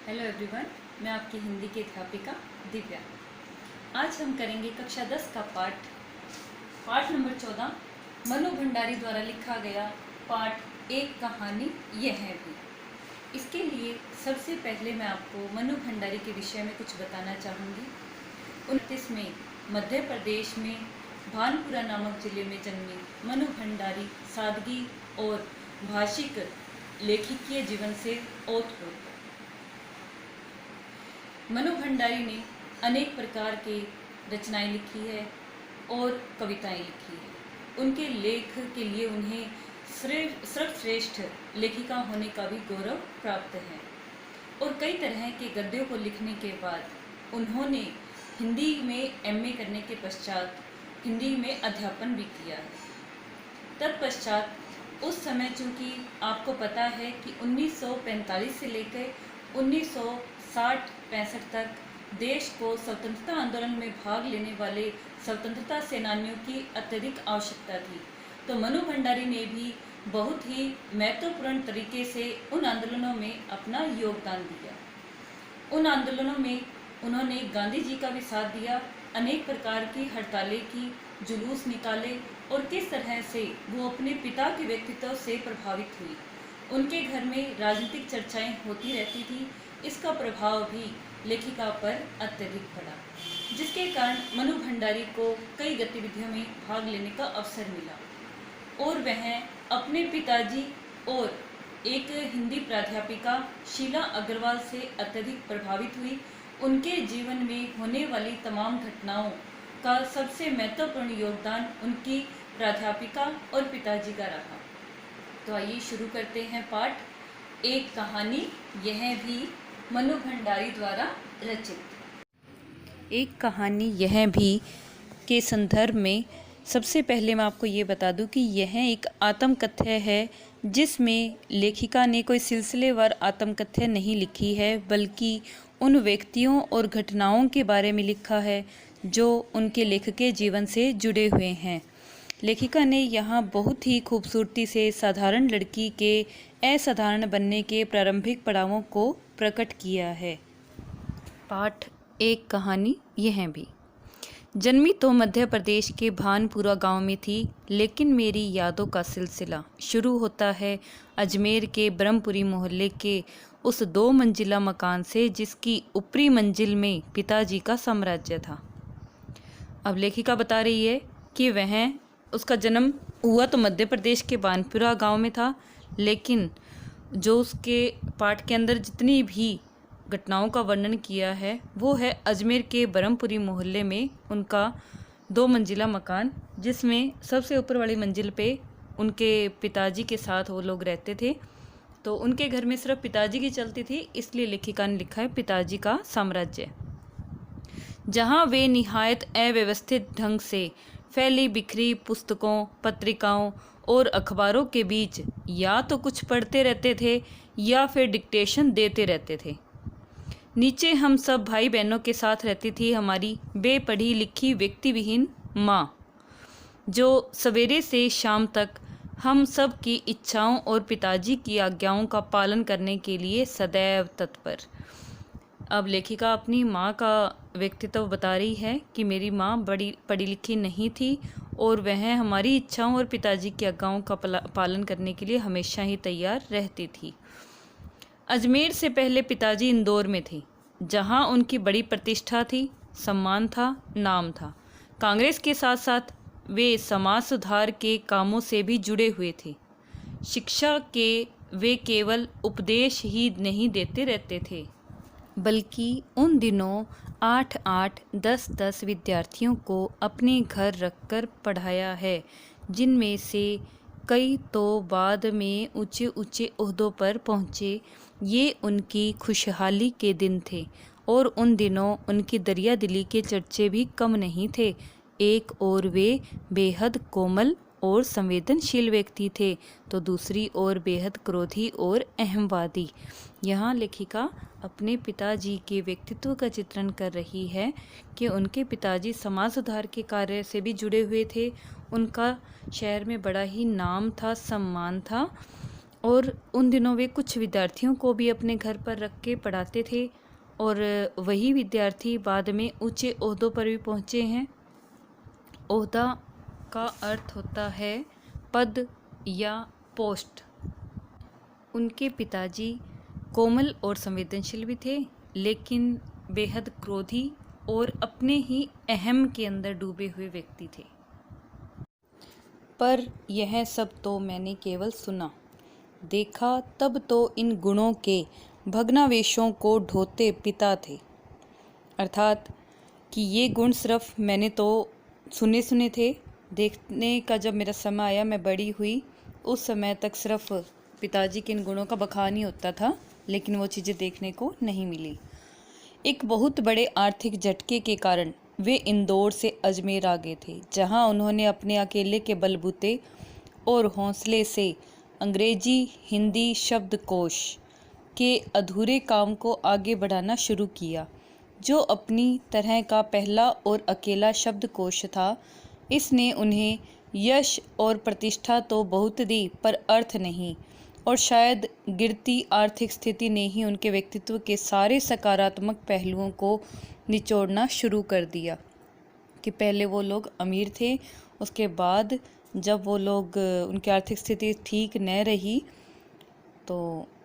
Hello everyone, मैं आपकी हिंदी की अध्यापिका दिव्या। आज हम करेंगे कक्षा 10 का पाठ नंबर 14 मनु भंडारी द्वारा लिखा गया पाठ एक कहानी यह भी। इसके लिए सबसे पहले मैं आपको मनु भंडारी के विषय में कुछ बताना चाहूँगी। 1929 में मध्य प्रदेश में भानपुरा नामक जिले में जन्मे मनु भंडारी सादगी और भाषिक लेखिकीय जीवन से ओतप्रोत। मनु भंडारी ने अनेक प्रकार के रचनाएं लिखी है और कविताएं लिखी है। उनके लेख के लिए उन्हें सर्वश्रेष्ठ लेखिका होने का भी गौरव प्राप्त है और कई तरह के गद्यों को लिखने के बाद उन्होंने हिंदी में एमए करने के पश्चात हिंदी में अध्यापन भी किया है। तत्पश्चात उस समय चूँकि आपको पता है कि 1945 से लेकर 1960-65 तक देश को स्वतंत्रता आंदोलन में भाग लेने वाले स्वतंत्रता सेनानियों की अत्यधिक आवश्यकता थी, तो मनु भंडारी ने भी बहुत ही महत्वपूर्ण तरीके से उन आंदोलनों में अपना योगदान दिया। उन आंदोलनों में उन्होंने गांधी जी का भी साथ दिया, अनेक प्रकार की हड़तालें की, जुलूस निकाले और किस तरह से वो अपने पिता के व्यक्तित्व से प्रभावित हुई। उनके घर में राजनीतिक चर्चाएं होती रहती थी, इसका प्रभाव भी लेखिका पर अत्यधिक पड़ा, जिसके कारण मनु भंडारी को कई गतिविधियों में भाग लेने का अवसर मिला और वह अपने पिताजी और एक हिंदी प्राध्यापिका शीला अग्रवाल से अत्यधिक प्रभावित हुई। उनके जीवन में होने वाली तमाम घटनाओं का सबसे महत्वपूर्ण योगदान उनकी प्राध्यापिका और पिताजी का रहा। तो आइए शुरू करते हैं पाठ एक कहानी यह भी, मनु भंडारी द्वारा रचित। एक कहानी यह भी के संदर्भ में सबसे पहले मैं आपको ये बता दूं कि यह एक आत्मकथ्य है, जिसमें लेखिका ने कोई सिलसिलेवार आत्मकथ्य नहीं लिखी है, बल्कि उन व्यक्तियों और घटनाओं के बारे में लिखा है जो उनके लेखक के जीवन से जुड़े हुए हैं। लेखिका ने यहाँ बहुत ही खूबसूरती से साधारण लड़की के असाधारण बनने के प्रारंभिक पड़ावों को प्रकट किया है। पाठ एक कहानी यह भी। जन्मी तो मध्य प्रदेश के भानपुरा गांव में थी, लेकिन मेरी यादों का सिलसिला शुरू होता है अजमेर के ब्रह्मपुरी मोहल्ले के उस 2 मंजिला मकान से, जिसकी ऊपरी मंजिल में पिताजी का साम्राज्य था। अब लेखिका बता रही है कि उसका जन्म हुआ तो मध्य प्रदेश के भानपुरा गांव में था, लेकिन जो उसके पाठ के अंदर जितनी भी घटनाओं का वर्णन किया है वो है अजमेर के ब्रह्मपुरी मोहल्ले में उनका 2 मंजिला मकान, जिसमें सबसे ऊपर वाली मंजिल पे उनके पिताजी के साथ वो लोग रहते थे। तो उनके घर में सिर्फ पिताजी की चलती थी, इसलिए लेखिका ने लिखा है पिताजी का साम्राज्य। जहाँ वे निहायत अव्यवस्थित ढंग से फैली बिखरी पुस्तकों, पत्रिकाओं और अखबारों के बीच या तो कुछ पढ़ते रहते थे या फिर डिक्टेशन देते रहते थे। नीचे हम सब भाई बहनों के साथ रहती थी हमारी बेपढ़ी लिखी व्यक्ति विहीन माँ, जो सवेरे से शाम तक हम सब की इच्छाओं और पिताजी की आज्ञाओं का पालन करने के लिए सदैव तत्पर। अब लेखिका अपनी माँ का व्यक्तित्व बता रही है कि मेरी माँ बड़ी पढ़ी लिखी नहीं थी और वह हमारी इच्छाओं और पिताजी की आज्ञाओं का पालन करने के लिए हमेशा ही तैयार रहती थी। अजमेर से पहले पिताजी इंदौर में थे, जहाँ उनकी बड़ी प्रतिष्ठा थी, सम्मान था, नाम था। कांग्रेस के साथ साथ वे समाज सुधार के कामों से भी जुड़े हुए थे। शिक्षा के वे केवल उपदेश ही नहीं देते रहते थे, बल्कि उन दिनों 8-8, 10-10 विद्यार्थियों को अपने घर रखकर पढ़ाया है, जिनमें से कई तो बाद में ऊंचे ऊंचे ओहदों पर पहुँचे। ये उनकी खुशहाली के दिन थे और उन दिनों उनकी दरिया दिली के चर्चे भी कम नहीं थे। एक और वे बेहद कोमल और संवेदनशील व्यक्ति थे, तो दूसरी ओर बेहद क्रोधी और अहमवादी। यहाँ लेखिका अपने पिताजी के व्यक्तित्व का चित्रण कर रही है कि उनके पिताजी समाज सुधार के कार्य से भी जुड़े हुए थे। उनका शहर में बड़ा ही नाम था, सम्मान था और उन दिनों वे कुछ विद्यार्थियों को भी अपने घर पर रख के पढ़ाते थे और वही विद्यार्थी बाद में ऊंचे ओहदों पर भी पहुँचे हैं। ओहदा का अर्थ होता है पद या पोस्ट। उनके पिताजी कोमल और संवेदनशील भी थे, लेकिन बेहद क्रोधी और अपने ही अहम के अंदर डूबे हुए व्यक्ति थे। पर यह सब तो मैंने केवल सुना, देखा तब तो इन गुणों के भग्नावेशों को ढोते पिता थे। अर्थात कि ये गुण सिर्फ मैंने तो सुने थे, देखने का जब मेरा समय आया, मैं बड़ी हुई, उस समय तक सिर्फ पिताजी के इन गुणों का बखान ही होता था, लेकिन वो चीज़ें देखने को नहीं मिली। एक बहुत बड़े आर्थिक झटके के कारण वे इंदौर से अजमेर आ गए थे, जहां उन्होंने अपने अकेले के बलबूते और हौसले से अंग्रेजी हिंदी शब्दकोश के अधूरे काम को आगे बढ़ाना शुरू किया, जो अपनी तरह का पहला और अकेला शब्दकोश था। इसने उन्हें यश और प्रतिष्ठा तो बहुत दी, पर अर्थ नहीं, और शायद गिरती आर्थिक स्थिति ने ही उनके व्यक्तित्व के सारे सकारात्मक पहलुओं को निचोड़ना शुरू कर दिया। कि पहले वो लोग अमीर थे, उसके बाद जब वो लोग उनकी आर्थिक स्थिति ठीक न रही तो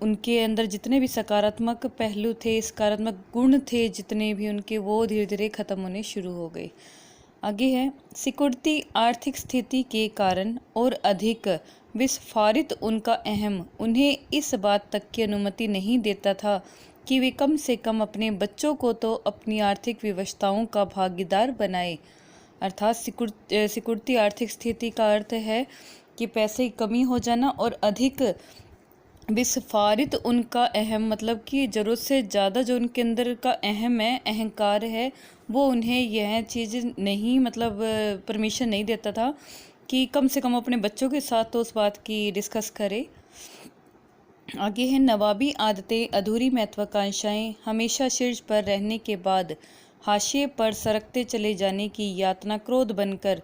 उनके अंदर जितने भी सकारात्मक पहलू थे, सकारात्मक गुण थे जितने भी उनके, वो धीरे धीरे ख़त्म होने शुरू हो गए। आगे है, सिकुड़ती आर्थिक स्थिति के कारण और अधिक विस्फारित उनका अहम उन्हें इस बात तक की अनुमति नहीं देता था कि वे कम से कम अपने बच्चों को तो अपनी आर्थिक विवशताओं का भागीदार बनाए। अर्थात सिकुड़ती आर्थिक स्थिति का अर्थ है कि पैसे की कमी हो जाना, और अधिक विस्फारित उनका अहम मतलब कि ज़रूरत से ज़्यादा जो उनके अंदर का अहम है, अहंकार है, वो उन्हें यह चीज़ नहीं मतलब परमिशन नहीं देता था कि कम से कम अपने बच्चों के साथ तो उस बात की डिस्कस करे। आगे है, नवाबी आदतें, अधूरी महत्वाकांक्षाएं, हमेशा शीर्ष पर रहने के बाद हाशिए पर सरकते चले जाने की यातना क्रोध बनकर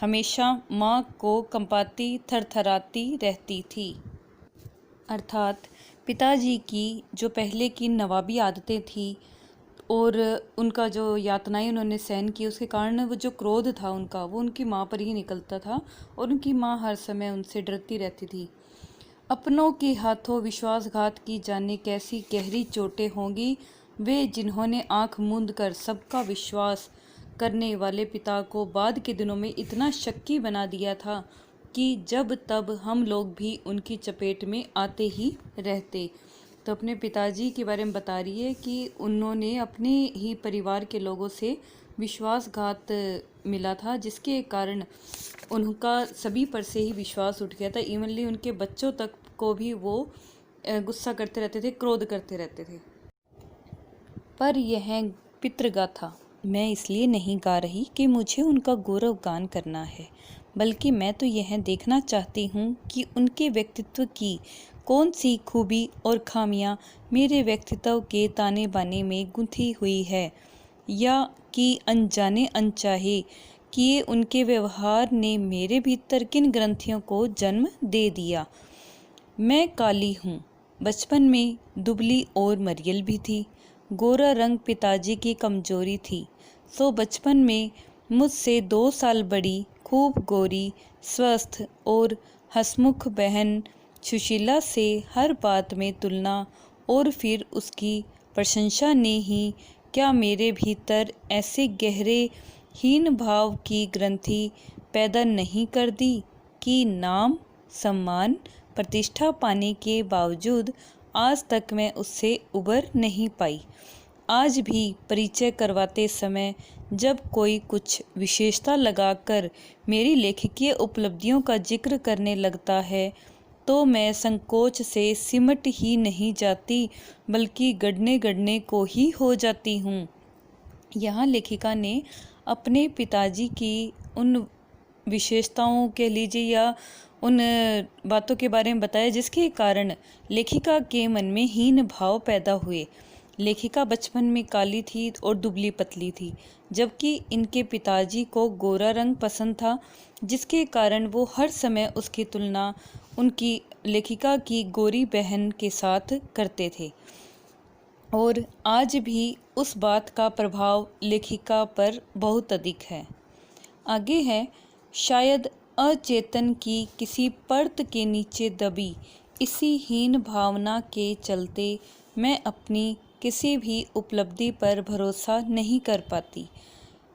हमेशा माँ को कंपाती थरथराती रहती थी। अर्थात पिताजी की जो पहले की नवाबी आदतें थी और उनका जो यातनाएं उन्होंने सहन की, उसके कारण वो जो क्रोध था उनका, वो उनकी माँ पर ही निकलता था, और उनकी माँ हर समय उनसे डरती रहती थी। अपनों के हाथों विश्वासघात की जाने कैसी गहरी चोटें होंगी वे जिन्होंने आंख मूंद कर सबका विश्वास करने वाले पिता को बाद के दिनों में इतना शक्की बना दिया था कि जब तब हम लोग भी उनकी चपेट में आते ही रहते। तो अपने पिताजी के बारे में बता रही है कि उन्होंने अपने ही परिवार के लोगों से विश्वासघात मिला था, जिसके कारण उनका सभी पर से ही विश्वास उठ गया था। इवनली उनके बच्चों तक को भी वो गुस्सा करते रहते थे, क्रोध करते रहते थे। पर यह पितृगाथा मैं इसलिए नहीं गा रही कि मुझे उनका गौरव गान करना है, बल्कि मैं तो यह देखना चाहती हूँ कि उनके व्यक्तित्व की कौन सी खूबी और खामियाँ मेरे व्यक्तित्व के ताने बाने में गुंथी हुई है, या कि अनजाने अनचाहे किए उनके व्यवहार ने मेरे भीतर किन ग्रंथियों को जन्म दे दिया। मैं काली हूँ, बचपन में दुबली और मरियल भी थी। गोरा रंग पिताजी की कमजोरी थी, सो बचपन में मुझसे 2 साल बड़ी खूब गोरी, स्वस्थ और हंसमुख बहन सुशीला से हर बात में तुलना और फिर उसकी प्रशंसा ने ही क्या मेरे भीतर ऐसे गहरे हीन भाव की ग्रंथि पैदा नहीं कर दी कि नाम, सम्मान, प्रतिष्ठा पाने के बावजूद आज तक मैं उससे उबर नहीं पाई। आज भी परिचय करवाते समय जब कोई कुछ विशेषता लगाकर मेरी लेखकीय उपलब्धियों का जिक्र करने लगता है तो मैं संकोच से सिमट ही नहीं जाती, बल्कि गड़ने गड़ने को ही हो जाती हूँ। यहाँ लेखिका ने अपने पिताजी की उन विशेषताओं के लीजिए या उन बातों के बारे में बताया जिसके कारण लेखिका के मन में हीन भाव पैदा हुए। लेखिका बचपन में काली थी और दुबली पतली थी, जबकि इनके पिताजी को गोरा रंग पसंद था, जिसके कारण वो हर समय उसकी तुलना उनकी लेखिका की गोरी बहन के साथ करते थे, और आज भी उस बात का प्रभाव लेखिका पर बहुत अधिक है। आगे है, शायद अचेतन की किसी परत के नीचे दबी इसी हीन भावना के चलते मैं अपनी किसी भी उपलब्धि पर भरोसा नहीं कर पाती।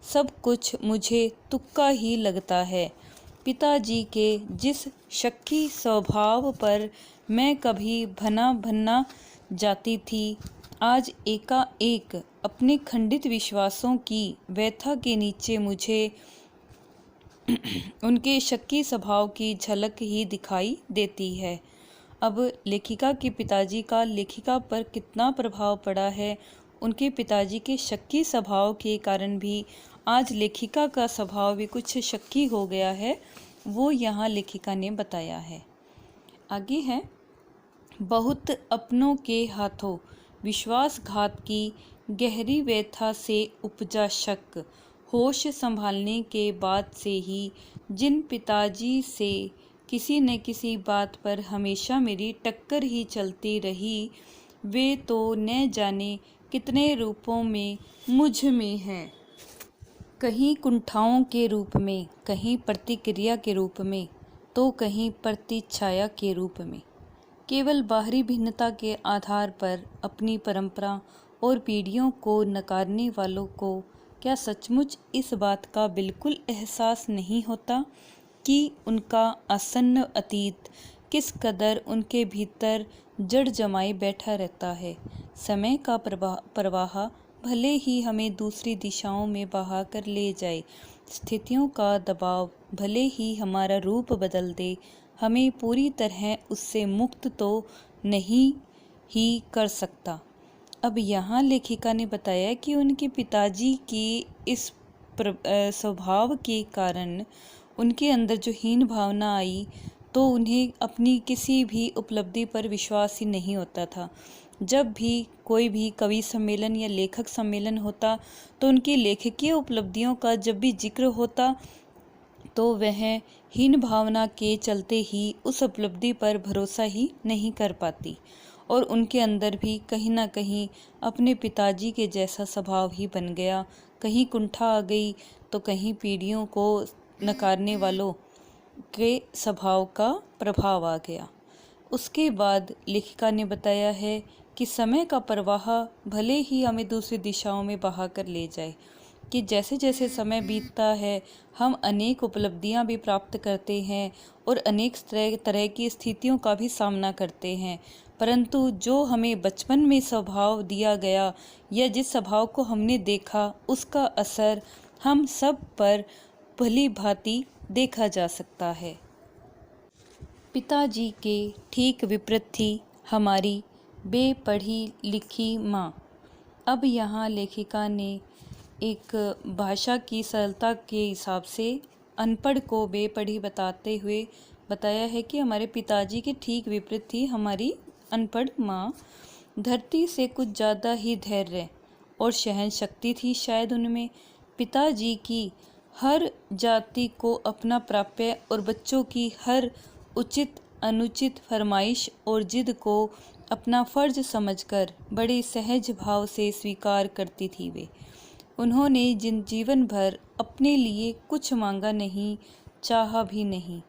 सब कुछ मुझे तुक्का ही लगता है। पिताजी के जिस शक्की स्वभाव पर मैं कभी भना भन्ना जाती थी, आज एकाएक अपने खंडित विश्वासों की व्यथा के नीचे मुझे उनके शक्की स्वभाव की झलक ही दिखाई देती है। अब लेखिका के पिताजी का लेखिका पर कितना प्रभाव पड़ा है, उनके पिताजी के शक्की स्वभाव के कारण भी आज लेखिका का स्वभाव भी कुछ शक्की हो गया है, वो यहाँ लेखिका ने बताया है। आगे है, बहुत अपनों के हाथों विश्वासघात की गहरी व्यथा से उपजा शक, होश संभालने के बाद से ही जिन पिताजी से किसी न किसी बात पर हमेशा मेरी टक्कर ही चलती रही, वे तो न जाने कितने रूपों में मुझ में हैं, कहीं कुंठाओं के रूप में, कहीं प्रतिक्रिया के रूप में, तो कहीं प्रतिछाया के रूप में। केवल बाहरी भिन्नता के आधार पर अपनी परंपरा और पीढ़ियों को नकारने वालों को क्या सचमुच इस बात का बिल्कुल एहसास नहीं होता कि उनका आसन्न अतीत किस कदर उनके भीतर जड़ जमाए बैठा रहता है। समय का प्रवाह भले ही हमें दूसरी दिशाओं में बहा कर ले जाए, स्थितियों का दबाव भले ही हमारा रूप बदल दे, हमें पूरी तरह उससे मुक्त तो नहीं ही कर सकता। अब यहाँ लेखिका ने बताया कि उनके पिताजी की इस स्वभाव के कारण उनके अंदर जो हीन भावना आई, तो उन्हें अपनी किसी भी उपलब्धि पर विश्वास ही नहीं होता था। जब भी कोई भी कवि सम्मेलन या लेखक सम्मेलन होता, तो उनकी लेखकीय उपलब्धियों का जब भी जिक्र होता, तो वह हीन भावना के चलते ही उस उपलब्धि पर भरोसा ही नहीं कर पाती, और उनके अंदर भी कहीं ना कहीं अपने पिताजी के जैसा स्वभाव ही बन गया। कहीं कुंठा आ गई, तो कहीं पीढ़ियों को नकारने वालों के स्वभाव का प्रभाव आ गया। उसके बाद लेखिका ने बताया है कि समय का प्रवाह भले ही हमें दूसरी दिशाओं में बहा कर ले जाए, कि जैसे जैसे समय बीतता है हम अनेक उपलब्धियां भी प्राप्त करते हैं और अनेक तरह की स्थितियों का भी सामना करते हैं, परंतु जो हमें बचपन में स्वभाव दिया गया या जिस स्वभाव को हमने देखा, उसका असर हम सब पर भली भांति देखा जा सकता है। पिताजी के ठीक विपरीत थी हमारी बेपढ़ी लिखी माँ। अब यहाँ लेखिका ने एक भाषा की सरलता के हिसाब से अनपढ़ को बेपढ़ी बताते हुए बताया है कि हमारे पिताजी के ठीक विपरीत थी हमारी अनपढ़ माँ। धरती से कुछ ज़्यादा ही धैर्य और सहन शक्ति थी शायद उनमें। पिताजी की हर जाति को अपना प्राप्य और बच्चों की हर उचित अनुचित फरमाइश और जिद को अपना फर्ज समझकर बड़े सहज भाव से स्वीकार करती थी वे। उन्होंने जीवन भर अपने लिए कुछ मांगा नहीं, चाहा भी नहीं,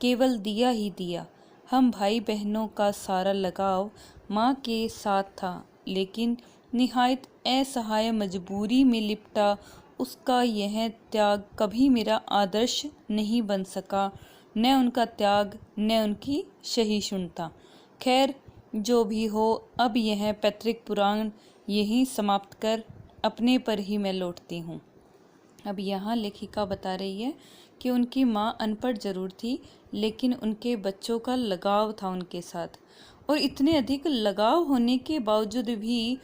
केवल दिया ही दिया। हम भाई बहनों का सारा लगाव माँ के साथ था, लेकिन निहायत असहाय मजबूरी में लिपटा उसका यह त्याग कभी मेरा आदर्श नहीं बन सका, न उनका त्याग न उनकी सहिष्णुता। खैर, जो भी हो, अब यह पैतृक पुराण यहीं समाप्त कर अपने पर ही मैं लौटती हूँ। अब यहाँ लेखिका बता रही है कि उनकी माँ अनपढ़ जरूर थी, लेकिन उनके बच्चों का लगाव था उनके साथ, और इतने अधिक लगाव होने के बावजूद भी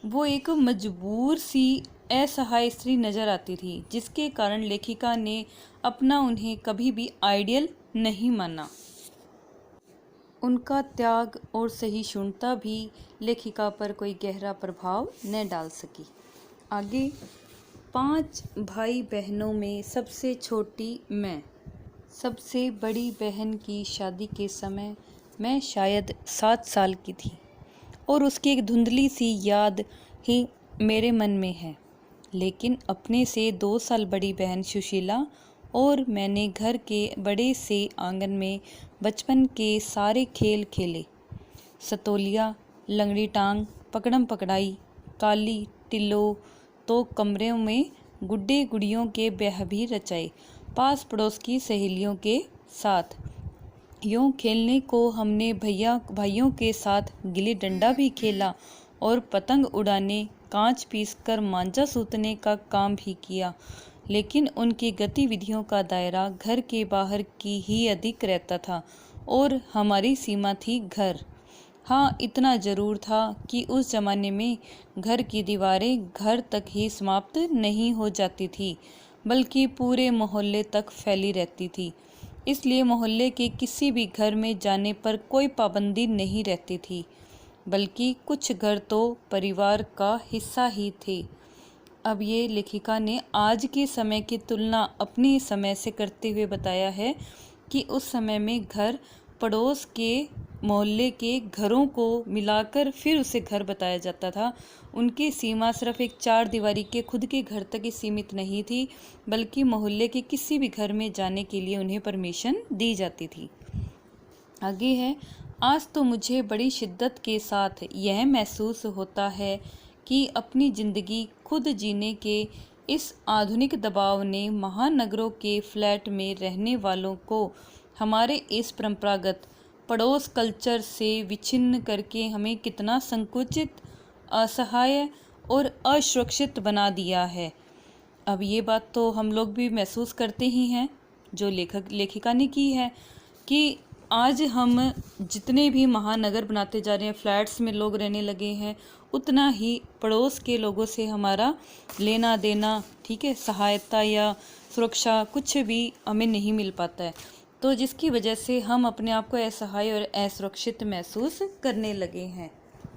वो एक मजबूर सी असहाय स्त्री नजर आती थी, जिसके कारण लेखिका ने अपना उन्हें कभी भी आइडियल नहीं माना। उनका त्याग और सहिष्णुता भी लेखिका पर कोई गहरा प्रभाव न डाल सकी। आगे, 5 भाई बहनों में सबसे छोटी मैं। सबसे बड़ी बहन की शादी के समय मैं शायद 7 साल की थी और उसकी एक धुंधली सी याद ही मेरे मन में है। लेकिन अपने से 2 साल बड़ी बहन सुशीला और मैंने घर के बड़े से आंगन में बचपन के सारे खेल खेले। सतोलिया, लंगड़ी टांग, पकड़म पकड़ाई, काली, टिल्लो, तो कमरों में गुड्डे गुड़ियों के ब्याह भी रचाए पास पड़ोस की सहेलियों के साथ। यूँ खेलने को हमने भाइयों के साथ गिल्ली डंडा भी खेला और पतंग उड़ाने, कांच पीसकर मांझा सूतने का काम भी किया। लेकिन उनकी गतिविधियों का दायरा घर के बाहर की ही अधिक रहता था और हमारी सीमा थी घर। हाँ, इतना ज़रूर था कि उस ज़माने में घर की दीवारें घर तक ही समाप्त नहीं हो जाती थी, बल्कि पूरे मोहल्ले तक फैली रहती थी। इसलिए मोहल्ले के किसी भी घर में जाने पर कोई पाबंदी नहीं रहती थी, बल्कि कुछ घर तो परिवार का हिस्सा ही थे। अब ये लेखिका ने आज के समय की तुलना अपने समय से करते हुए बताया है कि उस समय में घर पड़ोस के मोहल्ले के घरों को मिलाकर फिर उसे घर बताया जाता था। उनकी सीमा सिर्फ एक 4 दीवारी के खुद के घर तक ही सीमित नहीं थी, बल्कि मोहल्ले के किसी भी घर में जाने के लिए उन्हें परमिशन दी जाती थी। आगे है, आज तो मुझे बड़ी शिद्दत के साथ यह महसूस होता है कि अपनी ज़िंदगी खुद जीने के इस आधुनिक दबाव ने महानगरों के फ्लैट में रहने वालों को हमारे इस परंपरागत पड़ोस कल्चर से विच्छिन्न करके हमें कितना संकुचित, असहाय और असुरक्षित बना दिया है। अब ये बात तो हम लोग भी महसूस करते ही हैं, जो लेखिका ने की है, कि आज हम जितने भी महानगर बनाते जा रहे हैं, फ्लैट्स में लोग रहने लगे हैं, उतना ही पड़ोस के लोगों से हमारा लेना देना, ठीक है, सहायता या सुरक्षा कुछ भी हमें नहीं मिल पाता है। तो जिसकी वजह से हम अपने आप को असहाय और असुरक्षित महसूस करने लगे हैं।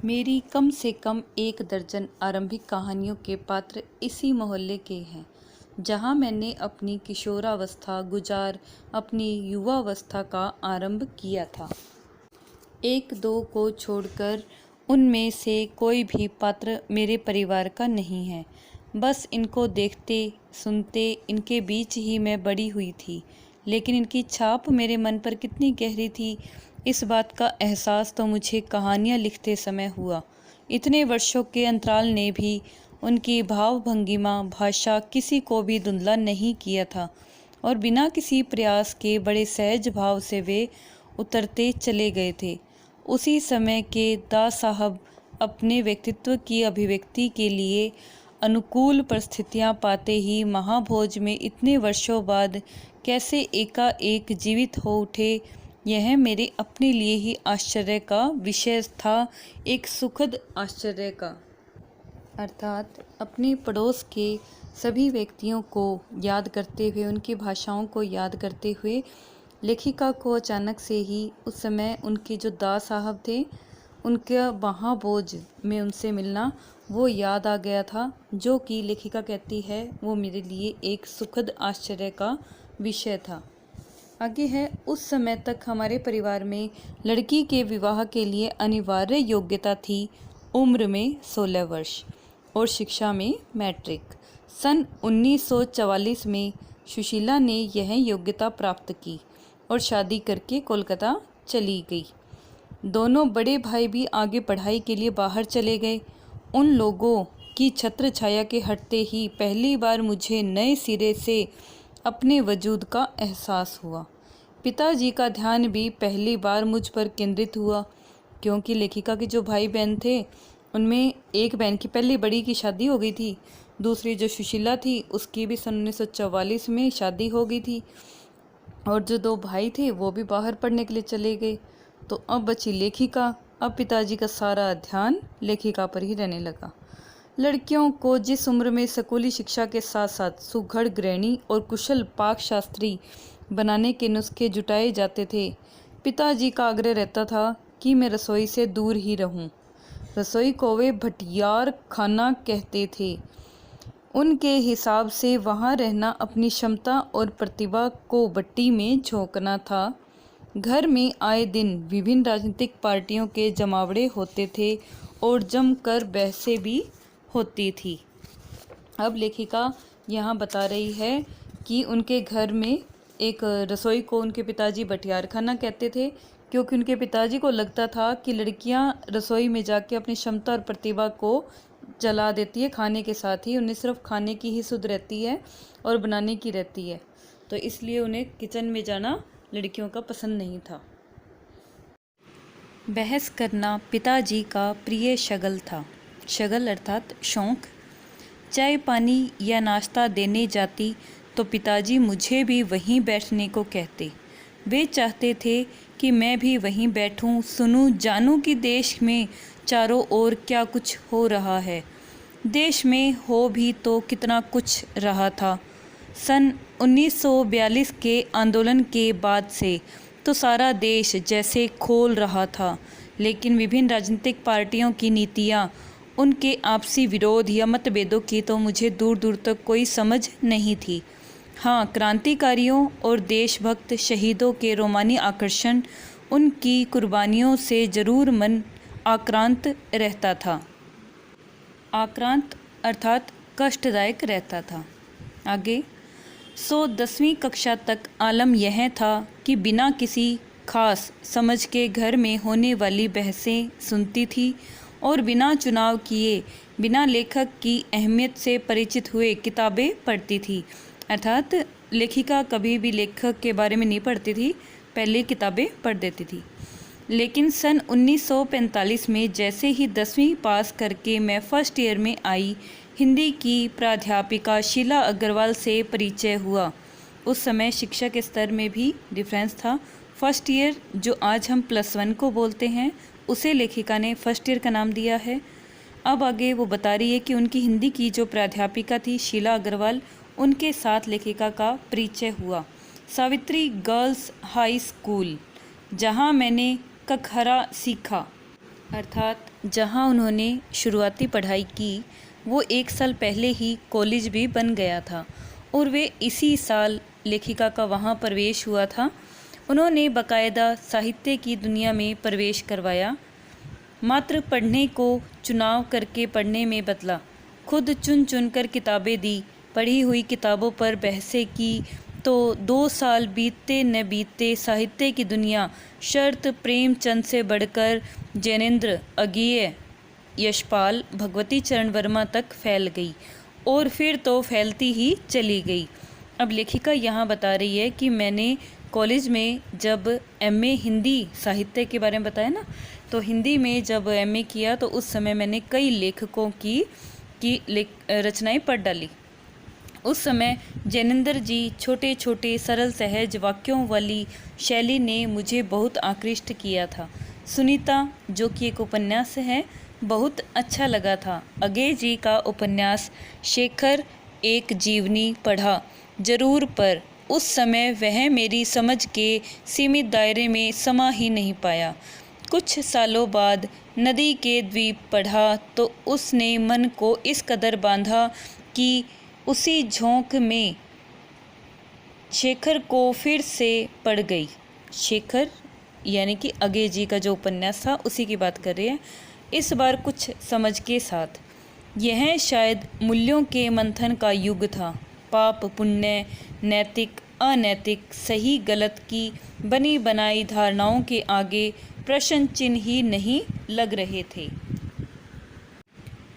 मेरी कम से कम 1 दर्जन आरंभिक कहानियों के पात्र इसी मोहल्ले के हैं, जहां मैंने अपनी किशोरावस्था गुजार अपनी युवावस्था का आरंभ किया था। 1-2 को छोड़कर उनमें से कोई भी पात्र मेरे परिवार का नहीं है। बस इनको देखते सुनते इनके बीच ही मैं बड़ी हुई थी, लेकिन इनकी छाप मेरे मन पर कितनी गहरी थी, इस बात का एहसास तो मुझे कहानियाँ लिखते समय हुआ। इतने वर्षों के अंतराल ने भी उनकी भाव भंगिमा भाषा किसी को भी धुंधला नहीं किया था और बिना किसी प्रयास के बड़े सहज भाव से वे उतरते चले गए थे। उसी समय के दा साहब अपने व्यक्तित्व की अभिव्यक्ति के लिए अनुकूल परिस्थितियां पाते ही महाभोज में इतने वर्षों बाद कैसे एकाएक जीवित हो उठे, यह मेरे अपने लिए ही आश्चर्य का विषय था, एक सुखद आश्चर्य का। अर्थात अपने पड़ोस के सभी व्यक्तियों को याद करते हुए, उनकी भाषाओं को याद करते हुए लेखिका को अचानक से ही उस समय उनके जो दा साहब थे, उनके महाभोज में उनसे मिलना वो याद आ गया था, जो कि लेखिका कहती है वो मेरे लिए एक सुखद आश्चर्य का विषय था। आगे है, उस समय तक हमारे परिवार में लड़की के विवाह के लिए अनिवार्य योग्यता थी उम्र में 16 वर्ष और शिक्षा में मैट्रिक। सन 1944 में सुशीला ने यह योग्यता प्राप्त की और शादी करके कोलकाता चली गई। दोनों बड़े भाई भी आगे पढ़ाई के लिए बाहर चले गए। उन लोगों की छत्र छाया के हटते ही पहली बार मुझे नए सिरे से अपने वजूद का एहसास हुआ। पिताजी का ध्यान भी पहली बार मुझ पर केंद्रित हुआ, क्योंकि लेखिका के जो भाई बहन थे उनमें एक बहन की पहले बड़ी की शादी हो गई थी, दूसरी जो सुशीला थी उसकी भी सन 1944 में शादी हो गई थी और जो 2 भाई थे वो भी बाहर पढ़ने के लिए चले गए। तो अब बची लेखिका। अब पिताजी का सारा ध्यान लेखिका पर ही रहने लगा। लड़कियों को जिस उम्र में स्कूली शिक्षा के साथ साथ सुघड़ गृहिणी और कुशल पाक शास्त्री बनाने के नुस्खे जुटाए जाते थे, पिताजी का आग्रह रहता था कि मैं रसोई से दूर ही रहूं। रसोई को वे भटियार खाना कहते थे। उनके हिसाब से वहाँ रहना अपनी क्षमता और प्रतिभा को भट्टी में झोंकना था। घर में आए दिन विभिन्न राजनीतिक पार्टियों के जमावड़े होते थे और जमकर बहसें भी होती थी। अब लेखिका यहाँ बता रही है कि उनके घर में एक रसोई को उनके पिताजी बटियार खाना कहते थे, क्योंकि उनके पिताजी को लगता था कि लड़कियां रसोई में जाके अपनी क्षमता और प्रतिभा को जला देती है, खाने के साथ ही उन्हें सिर्फ खाने की ही सुध रहती है और बनाने की रहती है, तो इसलिए उन्हें किचन में जाना लड़कियों का पसंद नहीं था। बहस करना पिताजी का प्रिय शगल था। शगल अर्थात शौक। चाय पानी या नाश्ता देने जाती तो पिताजी मुझे भी वहीं बैठने को कहते। वे चाहते थे कि मैं भी वहीं बैठूं, सुनूं, जानूं कि देश में चारों ओर क्या कुछ हो रहा है। देश में हो भी तो कितना कुछ रहा था। सन 1942 के आंदोलन के बाद से तो सारा देश जैसे खोल रहा था, लेकिन विभिन्न राजनीतिक पार्टियों की नीतियाँ, उनके आपसी विरोध या मतभेदों की तो मुझे दूर दूर तक कोई समझ नहीं थी। हाँ, क्रांतिकारियों और देशभक्त शहीदों के रोमानी आकर्षण, उनकी कुर्बानियों से जरूर मन आक्रांत रहता था। आक्रांत अर्थात कष्टदायक रहता था। आगे 10वीं कक्षा तक आलम यह था कि बिना किसी खास समझ के घर में होने वाली बहसें सुनती थी और बिना चुनाव किए, बिना लेखक की अहमियत से परिचित हुए किताबें पढ़ती थी। अर्थात लेखिका कभी भी लेखक के बारे में नहीं पढ़ती थी, पहले किताबें पढ़ देती थी। लेकिन सन 1945 में जैसे ही 10वीं पास करके मैं फर्स्ट ईयर में आई, हिंदी की प्राध्यापिका शीला अग्रवाल से परिचय हुआ। उस समय शिक्षा के स्तर में भी डिफरेंस था। फर्स्ट ईयर जो आज हम +1 को बोलते हैं, उसे लेखिका ने फर्स्ट ईयर का नाम दिया है। अब आगे वो बता रही है कि उनकी हिंदी की जो प्राध्यापिका थी शीला अग्रवाल, उनके साथ लेखिका का परिचय हुआ सावित्री गर्ल्स हाई स्कूल, जहाँ मैंने कखरा सीखा, अर्थात जहाँ उन्होंने शुरुआती पढ़ाई की। वो 1 साल पहले ही कॉलेज भी बन गया था और वे इसी साल लेखिका का वहाँ प्रवेश हुआ था। उन्होंने बाकायदा साहित्य की दुनिया में प्रवेश करवाया। मात्र पढ़ने को चुनाव करके पढ़ने में बदला। खुद चुन चुन कर किताबें दी, पढ़ी हुई किताबों पर बहसें की, तो 2 साल बीतते न बीतते साहित्य की दुनिया शरत प्रेमचंद से बढ़कर जैनेन्द्र, अज्ञेय, यशपाल, भगवती चरण वर्मा तक फैल गई और फिर तो फैलती ही चली गई। अब लेखिका यहाँ बता रही है कि मैंने कॉलेज में जब एमए हिंदी साहित्य के बारे में बताया ना, तो हिंदी में जब एमए किया तो उस समय मैंने कई लेखकों की रचनाएं पढ़ डाली। उस समय जैनेन्द्र जी छोटे छोटे सरल सहज वाक्यों वाली शैली ने मुझे बहुत आकृष्ट किया था। सुनीता जो कि एक उपन्यास है, बहुत अच्छा लगा था। अज्ञेय जी का उपन्यास शेखर एक जीवनी पढ़ा जरूर, पर उस समय वह मेरी समझ के सीमित दायरे में समा ही नहीं पाया। कुछ सालों बाद नदी के द्वीप पढ़ा तो उसने मन को इस कदर बांधा कि उसी झोंक में शेखर को फिर से पढ़ गई। शेखर यानी कि अज्ञेय जी का जो उपन्यास था उसी की बात कर रही है, इस बार कुछ समझ के साथ। यह शायद मूल्यों के मंथन का युग था। पाप पुण्य, नैतिक अनैतिक, सही गलत की बनी बनाई धारणाओं के आगे प्रश्न चिन्ह ही नहीं लग रहे थे,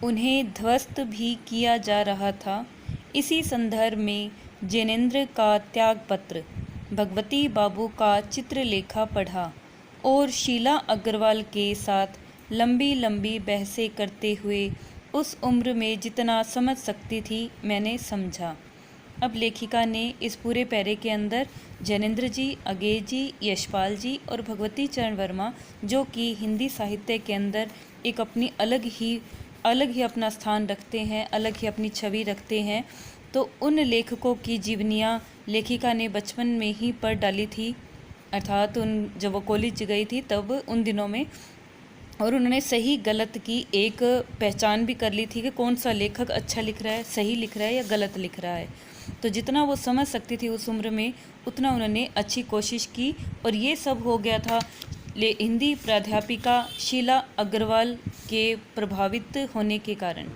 उन्हें ध्वस्त भी किया जा रहा था। इसी संदर्भ में जैनेन्द्र का त्यागपत्र, भगवती बाबू का चित्रलेखा पढ़ा और शीला अग्रवाल के साथ लंबी लंबी बहसें करते हुए उस उम्र में जितना समझ सकती थी मैंने समझा। अब लेखिका ने इस पूरे पैरे के अंदर जैनेन्द्र जी, अज्ञेय जी, यशपाल जी और भगवती चरण वर्मा, जो कि हिंदी साहित्य के अंदर एक अपनी अलग ही अपना स्थान रखते हैं, अलग ही अपनी छवि रखते हैं, तो उन लेखकों की जीवनियाँ लेखिका ने बचपन में ही पढ़ डाली थी। अर्थात जब वो कॉलेज गई थी तब उन दिनों में और उन्होंने सही गलत की एक पहचान भी कर ली थी कि कौन सा लेखक अच्छा लिख रहा है, सही लिख रहा है या गलत लिख रहा है। तो जितना वो समझ सकती थी उस उम्र में, उतना उन्होंने अच्छी कोशिश की। और ये सब हो गया था हिंदी प्राध्यापिका शीला अग्रवाल के प्रभावित होने के कारण।